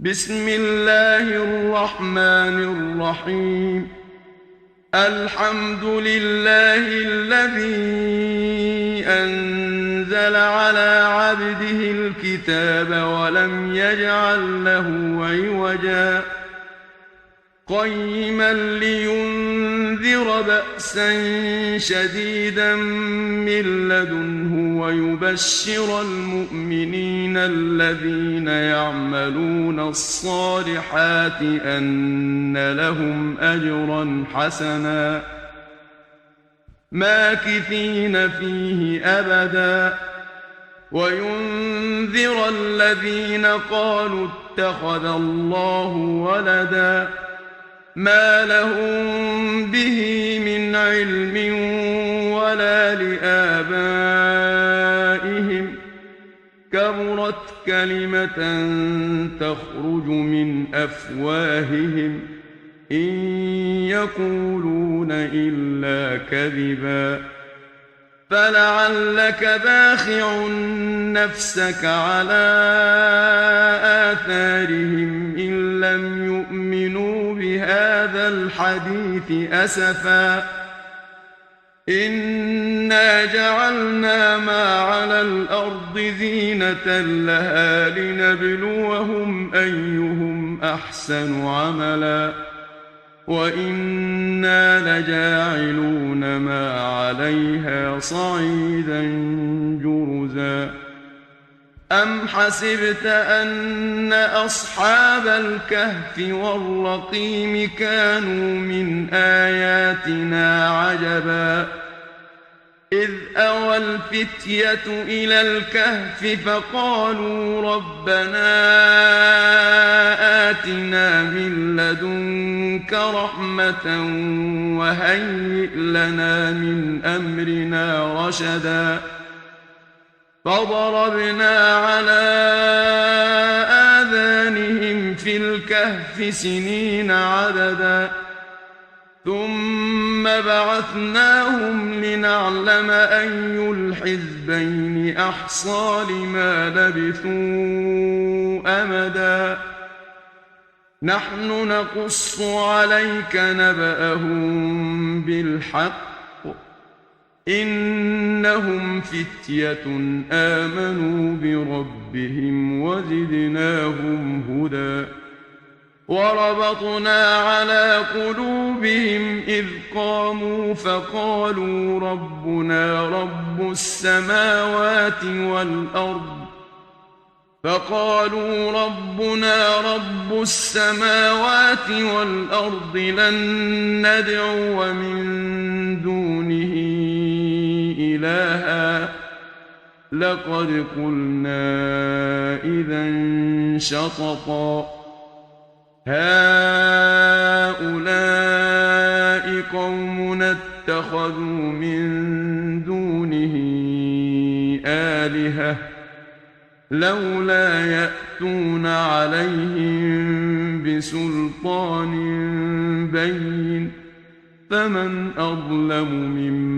بسم الله الرحمن الرحيم. الحمد لله الذي أنزل على عبده الكتاب ولم يجعل له عوجا قيما لينذر بأسا شديدا من لدنه ويبشر المؤمنين الذين يعملون الصالحات أن لهم أجرا حسنا ماكثين فيه أبدا وينذر الذين قالوا اتخذ الله ولدا ما لهم به من علم ولا لآبائهم كبرت كلمة تخرج من أفواههم إن يقولون إلا كذبا فلعلك باخع نفسك على آثارهم إن لم يؤمنوا بهذا الحديث أسفا إنا جعلنا ما على الأرض زينة لها لنبلوهم أيهم أحسن عملا وإنا لجاعلون ما عليها صعيدا جرزا أم حسبت أن أصحاب الكهف والرقيم كانوا من آياتنا عجبا إذ أوى الفتية إلى الكهف فقالوا ربنا آتنا من لدنك رحمة وهيئ لنا من أمرنا رشدا فضربنا على آذانهم في الكهف سنين عددا ثم بعثناهم لنعلم أي الحزبين أحصى لما لبثوا أمدا نحن نقص عليك نبأهم بالحق إنهم فتية آمنوا بربهم وزدناهم هدى وربطنا على قلوبهم إذ قاموا فقالوا ربنا رب السماوات والأرض لن ندعو من دونه إلها لقد قلنا إذا شططا هؤلاء قومنا اتخذوا من دونه آلهة لولا يأتون عليهم بسلطان بين فمن أظلم ممن